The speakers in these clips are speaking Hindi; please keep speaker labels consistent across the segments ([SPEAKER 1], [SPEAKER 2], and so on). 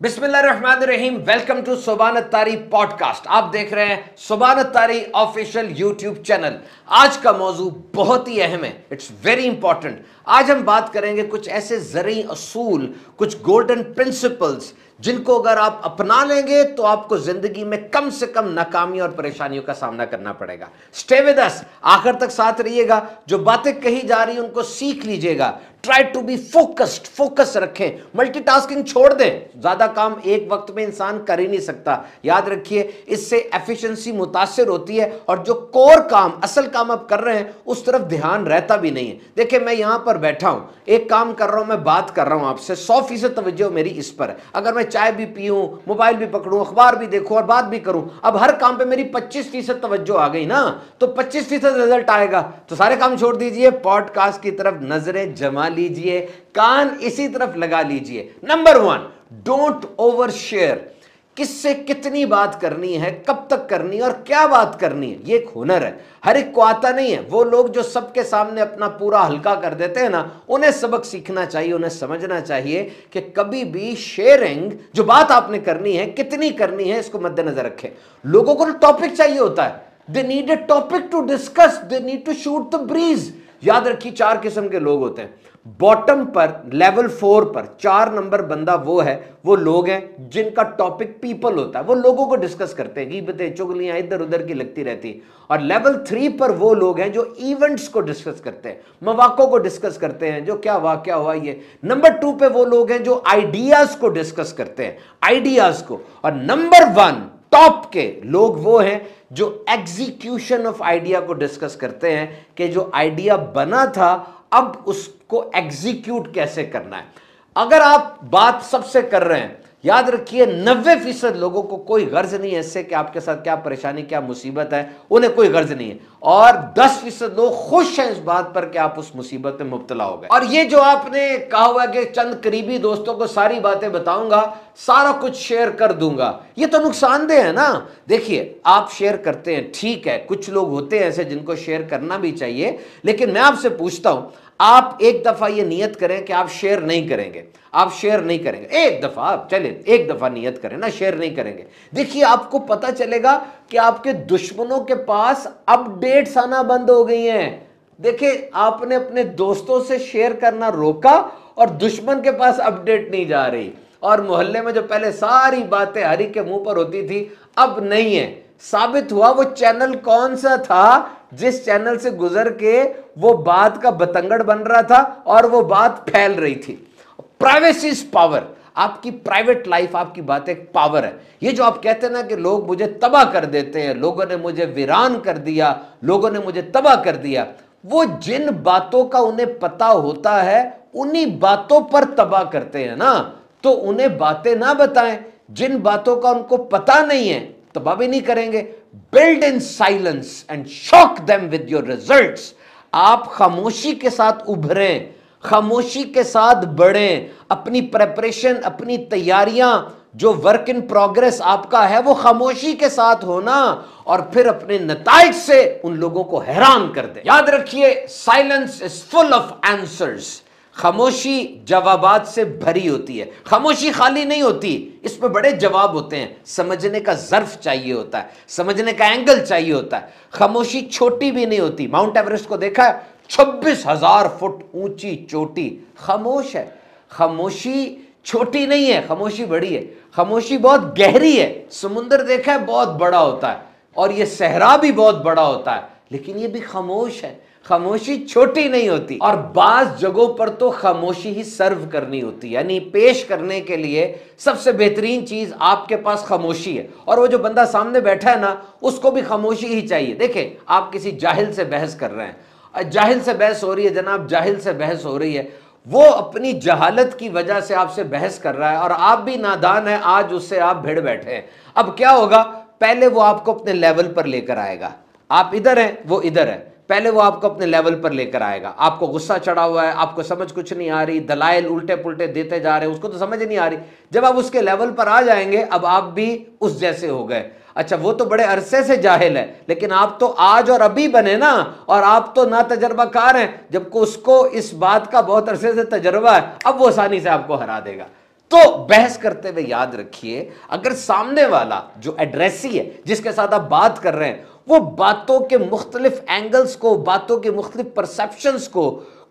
[SPEAKER 1] बिस्मिल्लाहिर्रहमानिर्रहीम। वेलकम टू सुभान अत्तारी पॉडकास्ट। आप देख रहे हैं सुभान अत्तारी ऑफिशियल यूट्यूब चैनल। आज का मौजू बहुत ही अहम है, इट्स वेरी इंपॉर्टेंट। आज हम बात करेंगे कुछ ऐसे ज़रूरी असूल, कुछ गोल्डन प्रिंसिपल्स जिनको अगर आप अपना लेंगे तो आपको जिंदगी में कम से कम नाकामी और परेशानियों का सामना करना पड़ेगा। स्टे विद अस, आखिर तक साथ रहिएगा। जो बातें कही जा रही हैं उनको सीख लीजिएगा। Try to be focused, focus रखें, मल्टीटास्किंग छोड़ दें। ज्यादा काम एक वक्त में इंसान कर ही नहीं सकता। याद रखिए, इससे एफिशिएंसी मुतासिर होती है और जो कोर काम, असल काम आप कर रहे हैं उस तरफ ध्यान रहता भी नहीं है। देखिए, मैं यहां पर बैठा हूं, एक काम कर रहा हूं, मैं बात कर रहा हूं आपसे, 100% तवज्जो मेरी इस पर है। अगर मैं चाय भी पीऊं, मोबाइल भी पकड़ूं, अखबार भी देखूं और बात भी करूं, अब हर काम पे मेरी 25% तवज्जो आ गई ना, तो 25% रिजल्ट आएगा। तो सारे काम छोड़ दीजिए, पॉडकास्ट की तरफ नजरें जमा लीजिए, कान इसी तरफ लगा लीजिए। Number 1, don't over share. किससे कितनी बात करनी है, कब तक करनी है और क्या बात करनी है, ये एक हुनर है। हर एक को आता नहीं है। वो लोग जो सबके सामने अपना पूरा हल्का कर देते हैं ना, उन्हें सबक सीखना चाहिए, उन्हें समझना चाहिए कि कभी भी शेयरिंग, जो बात आपने करनी है, कितनी करनी है, इसको मद्देनजर रखें। लोगों को टॉपिक चाहिए होता है, they need a topic to discuss, they need to shoot the breeze. याद रखिए, 4 किस्म के लोग होते हैं। बॉटम पर, लेवल 4 पर 4 नंबर बंदा वो है, वो लोग हैं जिनका टॉपिक पीपल होता है। वो लोगों को डिस्कस करते हैं, गीबतें चुगलियां इधर उधर की लगती रहती। और लेवल 3 पर वो लोग हैं जो इवेंट्स को डिस्कस करते हैं, मौक़ों को डिस्कस करते हैं, जो क्या वाकया हुआ ये। नंबर 2 पे वो लोग हैं जो आइडियाज को डिस्कस करते हैं, आइडियाज को। और नंबर 1 टॉप के लोग वो हैं जो एग्जीक्यूशन ऑफ आइडिया को डिस्कस करते हैं, कि जो आइडिया बना था अब उसको एग्जीक्यूट कैसे करना है। अगर आप बात सबसे कर रहे हैं, याद रखिए 90% लोगों को कोई गर्ज नहीं है इससे कि आपके साथ क्या परेशानी, क्या मुसीबत है, उन्हें कोई गर्ज नहीं है। और 10% लोग खुश हैं इस बात पर कि आप उस मुसीबत में मुब्तला हो गए। और ये जो आपने कहा हुआ कि चंद करीबी दोस्तों को सारी बातें बताऊंगा, सारा कुछ शेयर कर दूंगा, ये तो नुकसानदेह है ना। देखिए, आप शेयर करते हैं, ठीक है, कुछ लोग होते हैं ऐसे जिनको शेयर करना भी चाहिए, लेकिन मैं आपसे पूछता हूं, आप एक दफा ये नियत करें कि आप शेयर नहीं करेंगे, आप शेयर नहीं करेंगे। एक दफा आप चले, एक दफा नियत करें ना, शेयर नहीं करेंगे। देखिए, आपको पता चलेगा कि आपके दुश्मनों के पास अपडेट्स आना बंद हो गई हैं। देखिए, आपने अपने दोस्तों से शेयर करना रोका और दुश्मन के पास अपडेट नहीं जा रही। और मोहल्ले में जो पहले सारी बातें हरी के मुंह पर होती थी, अब नहीं है। साबित हुआ वो चैनल कौन सा था जिस चैनल से गुजर के वो बात का बतंगड़ बन रहा था और वो बात फैल रही थी। Privacy is power. आपकी प्राइवेट लाइफ, आपकी बात एक पावर है। ये जो आप कहते हैं ना कि लोग मुझे तबाह कर देते हैं, लोगों ने मुझे वीरान कर दिया, लोगों ने मुझे तबाह कर दिया, वो जिन बातों का उन्हें पता होता है उन्हीं बातों पर तबाह करते हैं ना। तो उन्हें बातें ना बताएं, जिन बातों का उनको पता नहीं है तबाह भी नहीं करेंगे। Build in silence and shock them with your results. आप खामोशी के साथ उभरें, खामोशी के साथ बढ़ें। अपनी प्रेपरेशन, अपनी तैयारियां, जो वर्क इन प्रोग्रेस आपका है, वो खामोशी के साथ होना और फिर अपने नताइज से उन लोगों को हैरान कर दे। याद रखिए, silence is full of answers. खामोशी जवाबात से भरी होती है, खामोशी खाली नहीं होती, इसमें बड़े जवाब होते हैं। समझने का ज़र्फ चाहिए होता है, समझने का एंगल चाहिए होता है। खामोशी छोटी भी नहीं होती। माउंट एवरेस्ट को देखा है, 26,000 फुट ऊंची चोटी, खामोश है। खामोशी छोटी नहीं है, खामोशी बड़ी है, खामोशी बहुत गहरी है। समुंदर देखा है, बहुत बड़ा होता है, और ये सहरा भी बहुत बड़ा होता है, लेकिन ये भी खामोश है। खामोशी छोटी नहीं होती। और बाज जगहों पर तो खामोशी ही सर्व करनी होती है, यानी पेश करने के लिए सबसे बेहतरीन चीज आपके पास खामोशी है। और वो जो बंदा सामने बैठा है ना, उसको भी खामोशी ही चाहिए। देखें, आप किसी जाहिल से बहस कर रहे हैं, जाहिल से बहस हो रही है जनाब, जाहिल से बहस हो रही है, वो अपनी जहालत की वजह से आपसे बहस कर रहा है और आप भी नादान है, आज उससे आप भिड़ बैठे हैं। अब क्या होगा, पहले वो आपको अपने लेवल पर लेकर आएगा। आप इधर हैं, वो इधर है, पहले वो आपको अपने लेवल पर लेकर आएगा। आपको गुस्सा चढ़ा हुआ है, आपको समझ कुछ नहीं आ रही, दलाइल उल्टे पुल्टे देते जा रहे हैं, उसको तो समझ नहीं आ रही। जब आप उसके लेवल पर आ जाएंगे, अब आप भी उस जैसे हो गए। अच्छा, वो तो बड़े अरसे से जाहिल है, लेकिन आप तो आज और अभी बने ना, और आप तो ना तजर्बाकार हैं, जबकि उसको इस बात का बहुत अरसे से तजर्बा है। अब वो आसानी से आपको हरा देगा। तो बहस करते हुए याद रखिए, अगर सामने वाला जो एड्रेसी है, जिसके साथ आप बात कर रहे हैं, वो बातों के मुख्तलिफ एंगल्स को, बातों के मुख्तलिफ परसेप्शंस को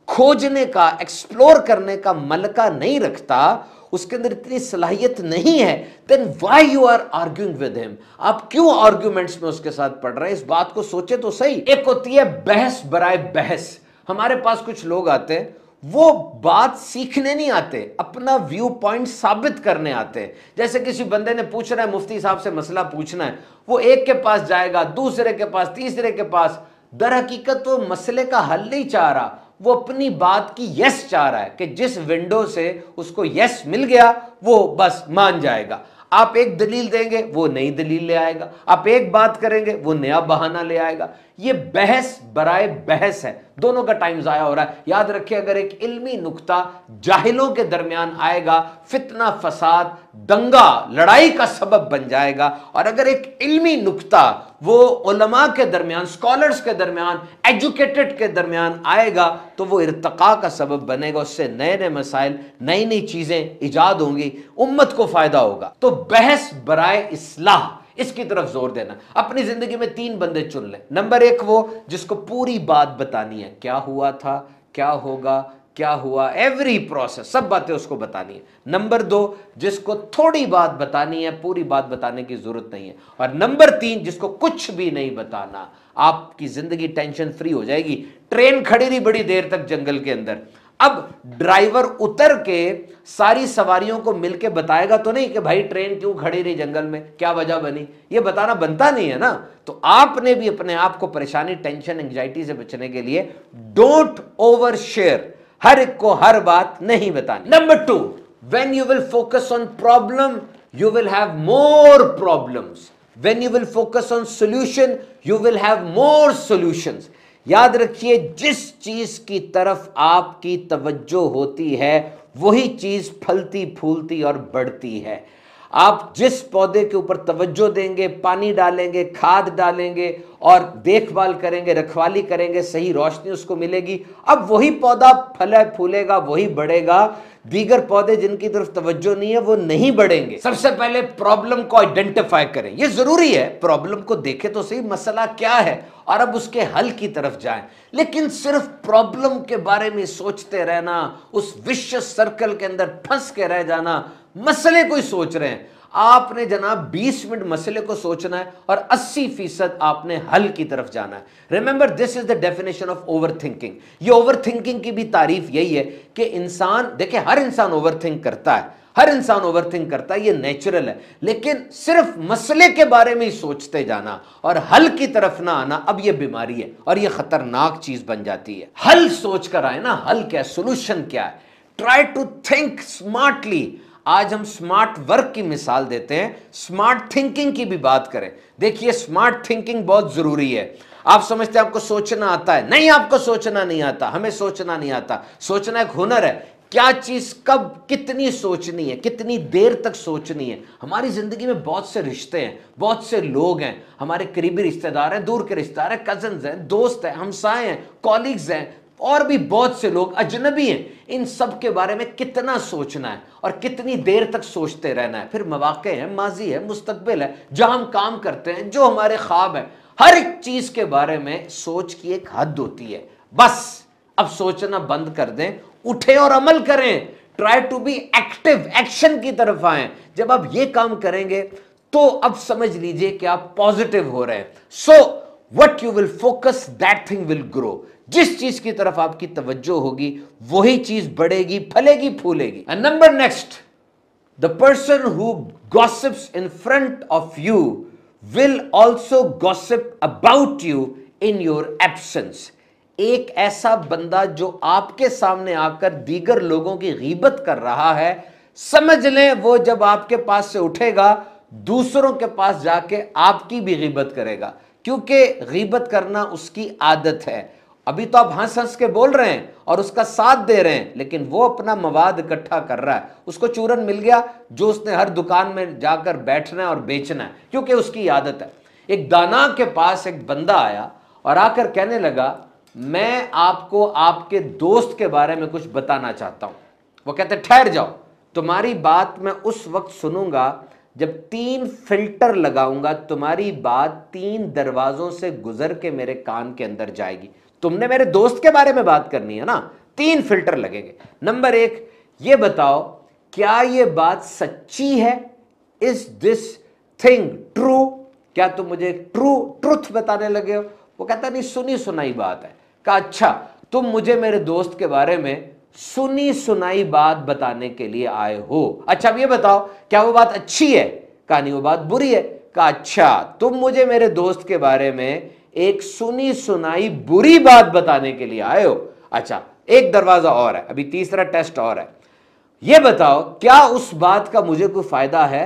[SPEAKER 1] खोजने का, एक्सप्लोर करने का मलका नहीं रखता, उसके अंदर इतनी सलाहियत नहीं है, then why you are arguing with him? आप क्यों आर्ग्यूमेंट्स में उसके साथ पड़ रहे हैं? इस बात को सोचे तो सही। एक होती है बहस बराए बहस। हमारे पास कुछ लोग आते हैं, वो बात सीखने नहीं आते, अपना व्यू पॉइंट साबित करने आते हैं। जैसे किसी बंदे ने पूछना है, मुफ्ती साहब से मसला पूछना है, वो एक के पास जाएगा, दूसरे के पास, तीसरे के पास। दर हकीकत वो मसले का हल नहीं चाह रहा, वो अपनी बात की यस चाह रहा है कि जिस विंडो से उसको यस मिल गया वो बस मान जाएगा। आप एक दलील देंगे, वो नई दलील ले आएगा। आप एक बात करेंगे, वो नया बहाना ले आएगा। ये बहस बराए बहस है, दोनों का टाइम जाया हो रहा है। याद रखिए, अगर एक इल्मी नुक्ता जाहिलों के दरमियान आएगा, फितना, फसाद, दंगा, लड़ाई का सबब बन जाएगा। और अगर एक इल्मी नुक्ता वो उलमा के दरमियान, स्कॉलर्स के दरमियान, एजुकेटेड के दरमियान आएगा, तो वो इर्तका का सबब बनेगा। उससे नए नए मसाइल, नई नई चीजें इजाद होंगी, उम्मत को फायदा होगा। तो बहस बराए इस्लाह, इसकी तरफ जोर देना। अपनी जिंदगी में 3 बंदे चुन लें। नंबर 1 वो जिसको पूरी बात बतानी है, क्या हुआ था, क्या होगा, क्या हुआ, एवरी प्रोसेस, सब बातें उसको बतानी है। नंबर 2 जिसको थोड़ी बात बतानी है, पूरी बात बताने की जरूरत नहीं है। और नंबर 3 जिसको कुछ भी नहीं बताना। आपकी जिंदगी टेंशन फ्री हो जाएगी। ट्रेन खड़ी रही बड़ी देर तक जंगल के अंदर, अब ड्राइवर उतर के सारी सवारियों को मिलके बताएगा तो नहीं कि भाई ट्रेन क्यों खड़ी रही जंगल में, क्या वजह बनी? ये बताना बनता नहीं है ना। तो आपने भी अपने आप को परेशानी, टेंशन, एंजाइटी से बचने के लिए डोंट ओवर शेयर, हर एक को हर बात नहीं बतानी। Number 2, when you will focus on problem you will have more problems, when you will focus on solution you will have more solutions. याद रखिए, जिस चीज की तरफ आपकी तवज्जो होती है वही चीज फलती, फूलती और बढ़ती है। आप जिस पौधे के ऊपर तवज्जो देंगे, पानी डालेंगे, खाद डालेंगे और देखभाल करेंगे, रखवाली करेंगे, सही रोशनी उसको मिलेगी, अब वही पौधा फले फूलेगा, वही बढ़ेगा। दीगर पौधे जिनकी तरफ तवज्जो नहीं है वो नहीं बढ़ेंगे। सबसे पहले प्रॉब्लम को आइडेंटिफाई करें, ये जरूरी है। प्रॉब्लम को देखें तो सही, मसला क्या है, और अब उसके हल की तरफ जाएं। लेकिन सिर्फ प्रॉब्लम के बारे में सोचते रहना, उस विशियस सर्कल के अंदर फंस के रह जाना, मसले को ही सोच रहे हैं। आपने जनाब 20 मिनट मसले को सोचना है और 80% आपने हल की तरफ जाना है। Remember, this is the definition of over thinking. ये ओवर थिंकिंग की भी तारीफ यही है कि इंसान, देखिए हर इंसान ओवर थिंक करता है, हर इंसान ओवर थिंक करता है, ये नेचुरल है। लेकिन सिर्फ मसले के बारे में ही सोचते जाना और हल की तरफ ना आना, अब ये बीमारी है और ये खतरनाक चीज बन जाती है। हल सोच कर आए ना, हल क्या है, सोल्यूशन क्या है। Try to think smartly. आज हम स्मार्ट वर्क की मिसाल देते हैं, स्मार्ट थिंकिंग की भी बात करें। देखिए, स्मार्ट थिंकिंग बहुत जरूरी है। आप समझते हैं आपको सोचना आता है, नहीं, आपको सोचना नहीं आता। हमें सोचना नहीं आता। सोचना एक हुनर है। क्या चीज कब कितनी सोचनी है, कितनी देर तक सोचनी है। हमारी जिंदगी में बहुत से रिश्ते हैं, बहुत से लोग हैं, हमारे करीबी रिश्तेदार हैं, दूर के रिश्तेदार हैं, कजन्स हैं, दोस्त हैं, हमसाए हैं, कॉलीग्स हैं, और भी बहुत से लोग अजनबी हैं। इन सब के बारे में कितना सोचना है और कितनी देर तक सोचते रहना है। फिर मवाक़े हैं, माजी है, मुस्तकबिल है, जहां हम काम करते हैं, जो हमारे ख्वाब हैं, हर एक चीज के बारे में सोच की एक हद होती है। बस अब सोचना बंद कर दें, उठे और अमल करें। Try to be active, action की तरफ आए। जब आप ये काम करेंगे तो अब समझ लीजिए कि आप पॉजिटिव हो रहे हैं। So what you will focus that thing will grow. जिस चीज की तरफ आपकी तवज्जो होगी वही चीज बढ़ेगी, फलेगी, फूलेगी। And number next, the person who gossips in front of you will also gossip about you in your absence. एक ऐसा बंदा जो आपके सामने आकर दीगर लोगों की गीबत कर रहा है, समझ लें वो जब आपके पास से उठेगा दूसरों के पास जाके आपकी भी गीबत करेगा, क्योंकि गीबत करना उसकी आदत है। अभी तो आप हंस हंस के बोल रहे हैं और उसका साथ दे रहे हैं, लेकिन वो अपना मवाद इकट्ठा कर रहा है। उसको चूरन मिल गया जो उसने हर दुकान में जाकर बैठना है और बेचना है, क्योंकि उसकी आदत है। एक दाना के पास एक बंदा आया और आकर कहने लगा, मैं आपको आपके दोस्त के बारे में कुछ बताना चाहता हूं। वो कहते ठहर जाओ, तुम्हारी बात मैं उस वक्त सुनूंगा जब 3 फिल्टर लगाऊंगा, तुम्हारी बात 3 दरवाजों से गुजर के मेरे कान के अंदर जाएगी। तुमने मेरे दोस्त के बारे में बात करनी है ना, 3 फिल्टर लगेंगे। नंबर 1, ये बताओ क्या ये बात सच्ची है? Is this thing true? क्या तुम मुझे ट्रुथ बताने लगे हो? वो कहता नहीं, सुनी सुनाई बात है। कहा अच्छा, तुम मुझे मेरे दोस्त के बारे में सुनी सुनाई बात बताने के लिए आए हो। अच्छा अब ये बताओ क्या वो बात अच्छी है? कहा नहीं, वो बात बुरी है। कहा अच्छा, तुम मुझे मेरे दोस्त के बारे में एक सुनी सुनाई बुरी बात बताने के लिए आए हो। अच्छा, एक दरवाजा और है, अभी तीसरा टेस्ट और है। ये बताओ क्या उस बात का मुझे कोई फायदा है?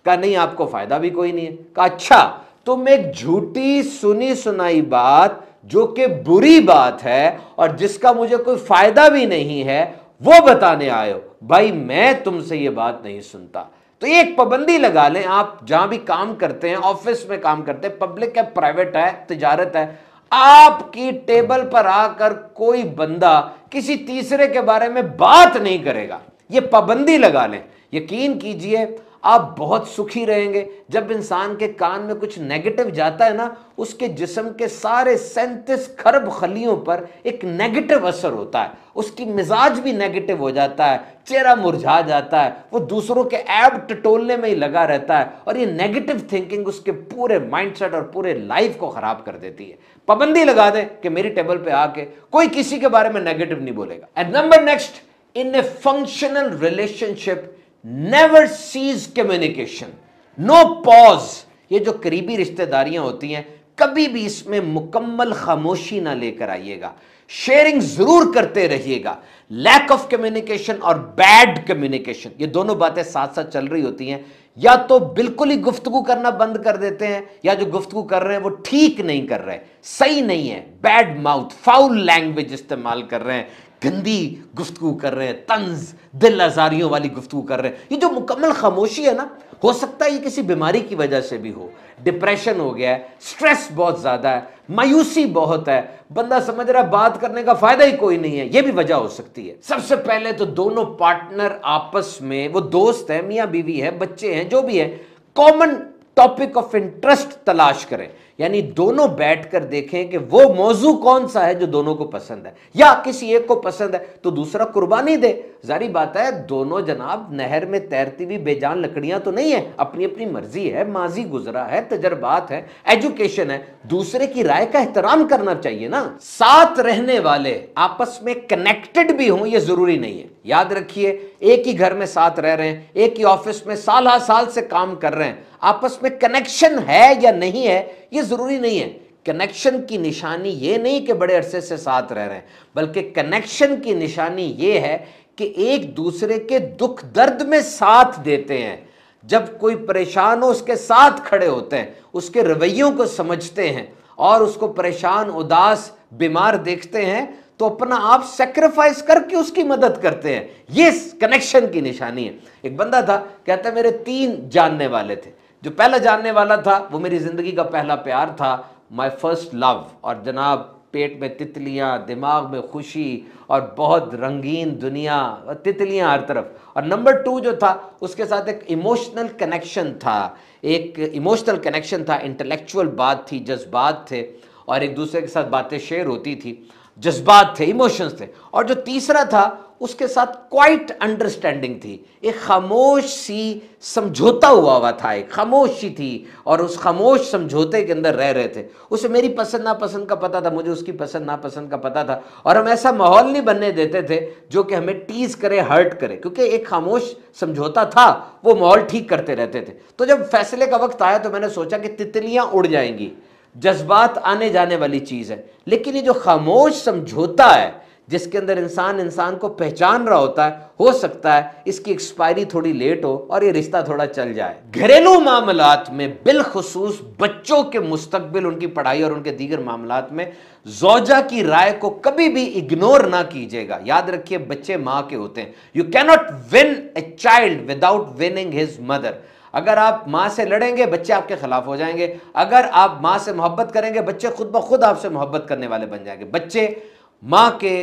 [SPEAKER 1] कहा नहीं, आपको फायदा भी कोई नहीं है। कहा अच्छा, तुम एक झूठी सुनी सुनाई बात जो कि बुरी बात है और जिसका मुझे कोई फायदा भी नहीं है वो बताने आए हो। भाई मैं तुमसे ये बात नहीं सुनता। तो एक पाबंदी लगा लें, आप जहां भी काम करते हैं, ऑफिस में काम करते हैं, पब्लिक है, प्राइवेट है, तिजारत है, आपकी टेबल पर आकर कोई बंदा किसी तीसरे के बारे में बात नहीं करेगा। ये पाबंदी लगा लें, यकीन कीजिए आप बहुत सुखी रहेंगे। जब इंसान के कान में कुछ नेगेटिव जाता है ना, उसके जिस्म के सारे 37 खरब खलियों पर एक नेगेटिव असर होता है, उसकी मिजाज भी नेगेटिव हो जाता है, चेहरा मुरझा जाता है, वो दूसरों के ऐब टटोलने में ही लगा रहता है और ये नेगेटिव थिंकिंग उसके पूरे माइंडसेट और पूरे लाइफ को खराब कर देती है। पाबंदी लगा दे कि मेरी टेबल पे आके कोई किसी के बारे में नेगेटिव नहीं बोलेगा। And number next, in a functional relationship never cease communication, no pause. ये जो करीबी रिश्तेदारियां होती हैं, कभी भी इसमें मुकम्मल खामोशी ना लेकर आइएगा, शेयरिंग जरूर करते रहिएगा। लैक ऑफ कम्युनिकेशन और बैड कम्युनिकेशन, ये दोनों बातें साथ साथ चल रही होती हैं। या तो बिल्कुल ही गुफ्तगू करना बंद कर देते हैं, या जो गुफ्तगू कर रहे हैं वो ठीक नहीं कर रहे, सही नहीं है, बैड माउथ, फाउल लैंग्वेज इस्तेमाल कर रहे हैं, गंदी गुफ्तगू कर रहे हैं, तंज दिल आजारियों वाली गुफ्तगू कर रहे हैं। ये जो मुकम्मल खामोशी है ना, हो सकता है ये किसी बीमारी की वजह से भी हो, डिप्रेशन हो गया है, स्ट्रेस बहुत ज्यादा है, मायूसी बहुत है, बंदा समझ रहा है बात करने का फायदा ही कोई नहीं है, ये भी वजह हो सकती है। सबसे पहले तो दोनों पार्टनर आपस में, वो दोस्त है, मियां बीवी है, बच्चे हैं, जो भी है, कॉमन टॉपिक ऑफ इंटरेस्ट तलाश करें। यानी दोनों बैठकर देखें कि वो मौजू कौन सा है जो दोनों को पसंद है, या किसी एक को पसंद है तो दूसरा कुर्बानी दे। जारी बात है, दोनों जनाब नहर में तैरती हुई बेजान लकड़ियां तो नहीं है, अपनी अपनी मर्जी है, माजी गुजरा है, तजर्बात है, एजुकेशन है, दूसरे की राय का एहतराम करना चाहिए ना। साथ रहने वाले आपस में कनेक्टेड भी हों, ये जरूरी नहीं है। याद रखिए, एक ही घर में साथ रह रहे हैं, एक ही ऑफिस में साल साल से काम कर रहे हैं, आपस में कनेक्शन है या नहीं है ये जरूरी नहीं है। कनेक्शन की निशानी ये नहीं कि बड़े अरसे से साथ रह रहे हैं, बल्कि कनेक्शन की निशानी ये है कि एक दूसरे के दुख दर्द में साथ देते हैं। जब कोई परेशान हो उसके साथ खड़े होते हैं, उसके रवैयों को समझते हैं और उसको परेशान, उदास, बीमार देखते हैं तो अपना आप सेक्रीफाइस करके उसकी मदद करते हैं। ये कनेक्शन की निशानी है। एक बंदा था, कहता है मेरे 3 जानने वाले थे। जो पहला जानने वाला था वो मेरी जिंदगी का पहला प्यार था, माय फर्स्ट लव, और जनाब पेट में तितलियां, दिमाग में खुशी और बहुत रंगीन दुनिया, तितलियां हर तरफ। और नंबर 2 जो था उसके साथ एक इमोशनल कनेक्शन था, इंटेलेक्चुअल बात थी, जज्बात थे और एक दूसरे के साथ बातें शेयर होती थी, जज्बात थे, इमोशंस थे। और जो तीसरा था उसके साथ क्वाइट अंडरस्टैंडिंग थी, एक खामोश सी समझौता हुआ था, एक खामोशी थी और उस खामोश समझौते के अंदर रह रहे थे। उसे मेरी पसंद नापसंद का पता था, मुझे उसकी पसंद नापसंद का पता था, और हम ऐसा माहौल नहीं बनने देते थे जो कि हमें टीज करे, हर्ट करे, क्योंकि एक खामोश समझौता था, वो माहौल ठीक करते रहते थे। तो जब फैसले का वक्त आया तो मैंने सोचा कि तितलियां उड़ जाएंगी, जज्बात आने जाने वाली चीज है, लेकिन ये जो खामोश समझौता है जिसके अंदर इंसान को पहचान रहा होता है, हो सकता है इसकी एक्सपायरी थोड़ी लेट हो और ये रिश्ता थोड़ा चल जाए। घरेलू मामलात में, बिलखुसूस बच्चों के मुस्तकबिल, उनकी पढ़ाई और उनके दीगर मामलात में ज़ौजा की राय को कभी भी इग्नोर ना कीजिएगा। याद रखिए, बच्चे माँ के होते हैं। You cannot win a child without winning his mother. अगर आप माँ से लड़ेंगे बच्चे आपके खिलाफ हो जाएंगे, अगर आप माँ से मोहब्बत करेंगे बच्चे खुद ब खुद आपसे मोहब्बत करने वाले बन जाएंगे। बच्चे माँ के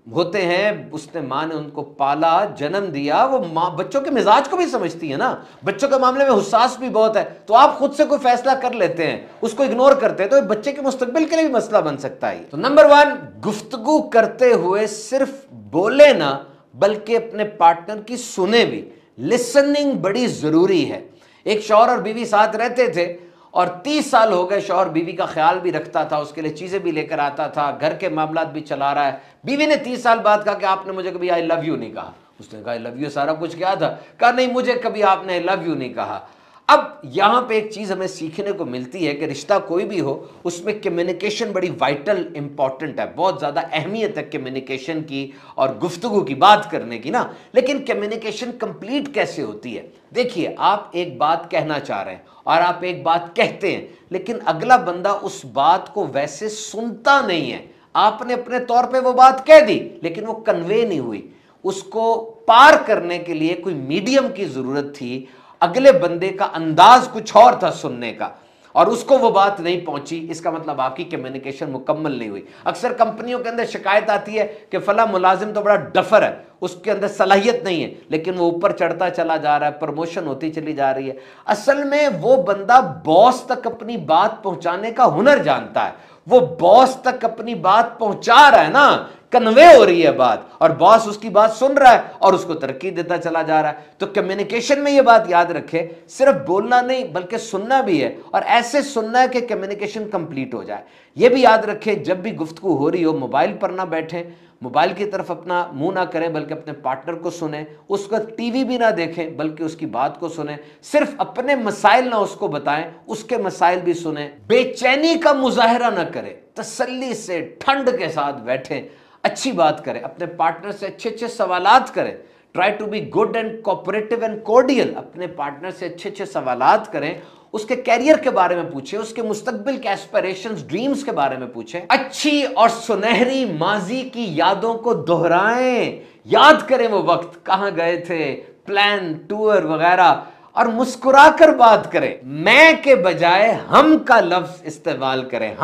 [SPEAKER 1] होते हैं, उसने माँ ने उनको पाला, जन्म दिया, वो माँ बच्चों के मिजाज को भी समझती है ना, बच्चों के मामले में हुसास भी बहुत है। तो आप खुद से कोई फैसला कर लेते हैं, उसको इग्नोर करते हैं, तो बच्चे के मुस्तकबिल के लिए भी मसला बन सकता है। तो नंबर 1, गुफ्तगू करते हुए सिर्फ बोले ना, बल्कि अपने पार्टनर की सुने भी। लिसनिंग बड़ी जरूरी है। एक शौहर और बीवी साथ रहते थे और 30 साल हो गए, शौहर बीवी का ख्याल भी रखता था, उसके लिए चीजें भी लेकर आता था, घर के मामलात भी चला रहा है। बीवी ने 30 साल बाद कहा कि आपने मुझे कभी आई लव यू नहीं कहा। उसने कहा आई लव यू सारा कुछ क्या था? कहा नहीं, मुझे कभी आपने आई लव यू नहीं कहा। अब यहां पे एक चीज हमें सीखने को मिलती है कि रिश्ता कोई भी हो, उसमें कम्युनिकेशन बड़ी वाइटल इंपॉर्टेंट है, बहुत ज्यादा अहमियत है कम्युनिकेशन की और गुफ्तगू की, बात करने की ना। लेकिन कम्युनिकेशन कंप्लीट कैसे होती है? देखिए, आप एक बात कहना चाह रहे हैं और आप एक बात कहते हैं, लेकिन अगला बंदा उस बात को वैसे सुनता नहीं है। आपने अपने तौर पे वो बात कह दी, लेकिन वो कन्वे नहीं हुई। उसको पार करने के लिए कोई मीडियम की जरूरत थी। अगले बंदे का अंदाज कुछ और था सुनने का, और उसको वो बात नहीं पहुंची। इसका मतलब आपकी कम्युनिकेशन मुकम्मल नहीं हुई। अक्सर कंपनियों के अंदर शिकायत आती है कि फला मुलाजिम तो बड़ा डफर है, उसके अंदर सलाहियत नहीं है, लेकिन वो ऊपर चढ़ता चला जा रहा है, प्रमोशन होती चली जा रही है। असल में वो बंदा बॉस तक अपनी बात पहुंचाने का हुनर जानता है। वो बॉस तक अपनी बात पहुंचा रहा है ना, कन्वे हो रही है बात, और बॉस उसकी बात सुन रहा है और उसको तरक्की देता चला जा रहा है। तो कम्युनिकेशन में यह बात याद रखे, सिर्फ बोलना नहीं बल्कि सुनना भी है, और ऐसे सुनना है कि कम्युनिकेशन कंप्लीट हो जाए। यह भी याद रखे, जब भी गुफ्तगू हो रही हो, मोबाइल पर ना बैठें, मोबाइल की तरफ अपना मुंह ना करें, बल्कि अपने पार्टनर को सुने। उसका टीवी भी ना देखें, बल्कि उसकी बात को सुने। सिर्फ अपने मसाइल ना उसको बताएं, उसके मसाइल भी सुने। बेचैनी का मुजाहरा ना करें, तसल्ली से ठंड के साथ बैठें, अच्छी बात करें, अपने पार्टनर से अच्छे अच्छे सवालात करें। Try to be good and cooperative and cordial. अपने पार्टनर से अच्छे अच्छे सवालात करें, उसके कैरियर के बारे में पूछें, उसके मुस्तकबिल के एस्पिरेशंस, ड्रीम्स के बारे में पूछें। अच्छी और सुनहरी माजी की यादों को दोहराएं, याद करें वो वक्त, कहां गए थे, प्लान, टूर वगैरह, और मुस्कुराकर बात करें। मैं के बजाय हम का लफ्ज इस्तेमाल करें।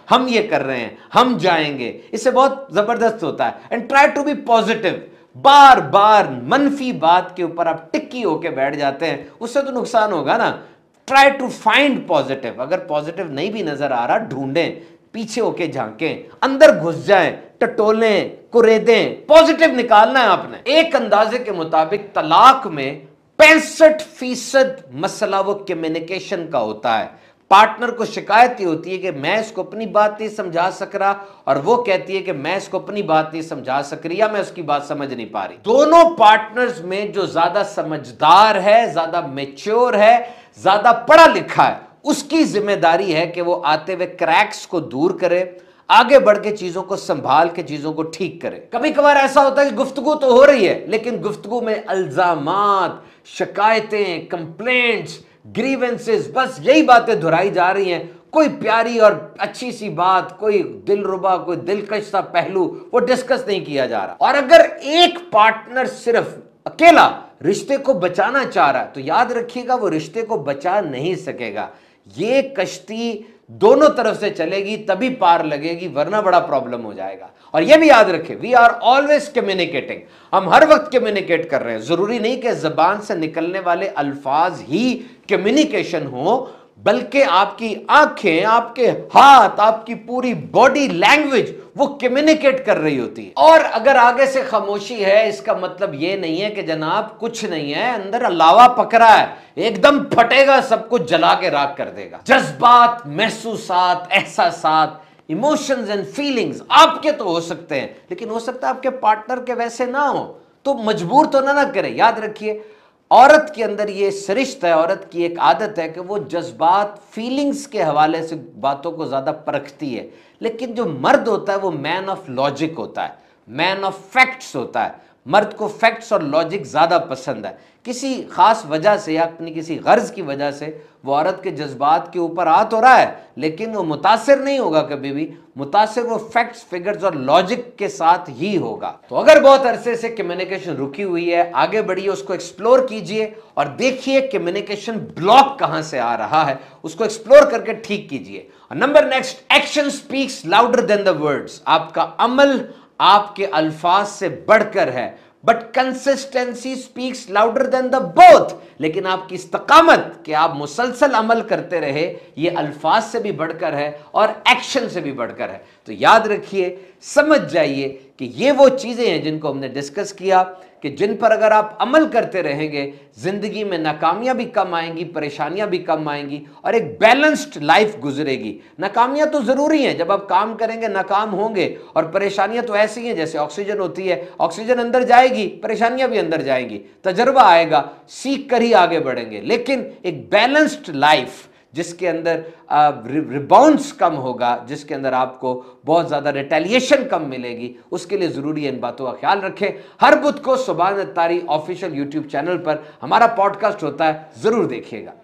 [SPEAKER 1] हम ये कर रहे हैं, हम जाएंगे, इससे बहुत जबरदस्त होता है। And try to be positive. बार बार मनफी बात के ऊपर आप टिक्की होके बैठ जाते हैं, उससे तो नुकसान होगा ना। Try to find positive. अगर पॉजिटिव नहीं भी नजर आ रहा, ढूंढें, पीछे होके झांकें, अंदर घुस जाएं, टटोलें, कुरेदें, पॉजिटिव निकालना है आपने। एक अंदाजे के मुताबिक तलाक में 65% मसला वो कम्युनिकेशन का होता है। पार्टनर को शिकायत ही होती है कि मैं इसको अपनी बात नहीं समझा सक रहा, और वो कहती है कि मैं इसको अपनी बात नहीं समझा सक रही, या मैं उसकी बात समझ नहीं पा रही। दोनों पार्टनर्स में जो ज्यादा समझदार है, ज्यादा मैच्योर है, ज्यादा पढ़ा लिखा है, उसकी जिम्मेदारी है कि वो आते हुए क्रैक्स को दूर करे, आगे बढ़ के चीजों को संभाल के चीजों को ठीक करे। कभी कभार ऐसा होता है कि गुफ्तगू तो हो रही है, लेकिन गुफ्तगू में अल्जामात, शिकायतें, कंप्लेंट्स, ग्रीवेंसेस, बस यही बातें दोहराई जा रही हैं। कोई प्यारी और अच्छी सी बात, कोई दिलरुबा, कोई दिलकश सा पहलू वो डिस्कस नहीं किया जा रहा। और अगर एक पार्टनर सिर्फ अकेला रिश्ते को बचाना चाह रहा है, तो याद रखिएगा वो रिश्ते को बचा नहीं सकेगा। ये कश्ती दोनों तरफ से चलेगी तभी पार लगेगी, वरना बड़ा प्रॉब्लम हो जाएगा। और यह भी याद रखें, वी आर ऑलवेज कम्युनिकेटिंग। हम हर वक्त कम्युनिकेट कर रहे हैं। जरूरी नहीं कि जबान से निकलने वाले अल्फाज ही कम्युनिकेशन हो, बल्कि आपकी आंखें, आपके हाथ, आपकी पूरी बॉडी लैंग्वेज वो कम्युनिकेट कर रही होती है। और अगर आगे से खामोशी है, इसका मतलब ये नहीं है कि जनाब कुछ नहीं है, अंदर अलावा पकड़ा है, एकदम फटेगा, सब कुछ जला के राख कर देगा। जज्बात, महसूसात, एहसासात, इमोशंस एंड फीलिंग्स आपके तो हो सकते हैं, लेकिन हो सकता है आपके पार्टनर के वैसे ना हो, तो मजबूर तो ना करें। याद रखिए, औरत के अंदर ये सरिश्त है, औरत की एक आदत है कि वो जज्बात, फीलिंग्स के हवाले से बातों को ज्यादा परखती है। लेकिन जो मर्द होता है वो मैन ऑफ लॉजिक होता है, मैन ऑफ फैक्ट्स होता है। मर्द को फैक्ट्स और लॉजिक ज्यादा पसंद है। किसी खास वजह से या अपनी किसी गर्ज की वजह से वो औरत के जज्बात के ऊपर आ तो रहा है, लेकिन वो मुतासिर नहीं होगा कभी भी। मुतासिर वो फैक्ट्स, फिगर्स और लॉजिक के साथ ही होगा। तो अगर बहुत अरसे से कम्युनिकेशन रुकी हुई है, आगे बढ़िए, उसको एक्सप्लोर कीजिए और देखिए कम्युनिकेशन ब्लॉक कहां से आ रहा है, उसको एक्सप्लोर करके ठीक कीजिए। Number next, action speaks louder than the words. आपका अमल, आपके अल्फाज से बढ़कर है, but consistency speaks louder than the both. लेकिन आपकी इस्तकामत कि आप मुसलसल अमल करते रहे, ये अल्फाज से भी बढ़कर है और एक्शन से भी बढ़कर है। तो याद रखिए, समझ जाइए कि ये वो चीजें हैं जिनको हमने डिस्कस किया कि जिन पर अगर आप अमल करते रहेंगे, जिंदगी में नाकामियां भी कम आएंगी, परेशानियां भी कम आएंगी और एक बैलेंस्ड लाइफ गुजरेगी। नाकामियां तो जरूरी हैं, जब आप काम करेंगे नाकाम होंगे, और परेशानियां तो ऐसी हैं जैसे ऑक्सीजन होती है, ऑक्सीजन अंदर जाएगी, परेशानियां भी अंदर जाएंगी, तजर्बा आएगा, सीख कर ही आगे बढ़ेंगे। लेकिन एक बैलेंस्ड लाइफ जिसके अंदर रिबाउंड्स कम होगा, जिसके अंदर आपको बहुत ज्यादा रिटेलिएशन कम मिलेगी, उसके लिए जरूरी है इन बातों का ख्याल रखें। हर बुध को सुभान अत्तारी ऑफिशियल यूट्यूब चैनल पर हमारा पॉडकास्ट होता है, जरूर देखिएगा।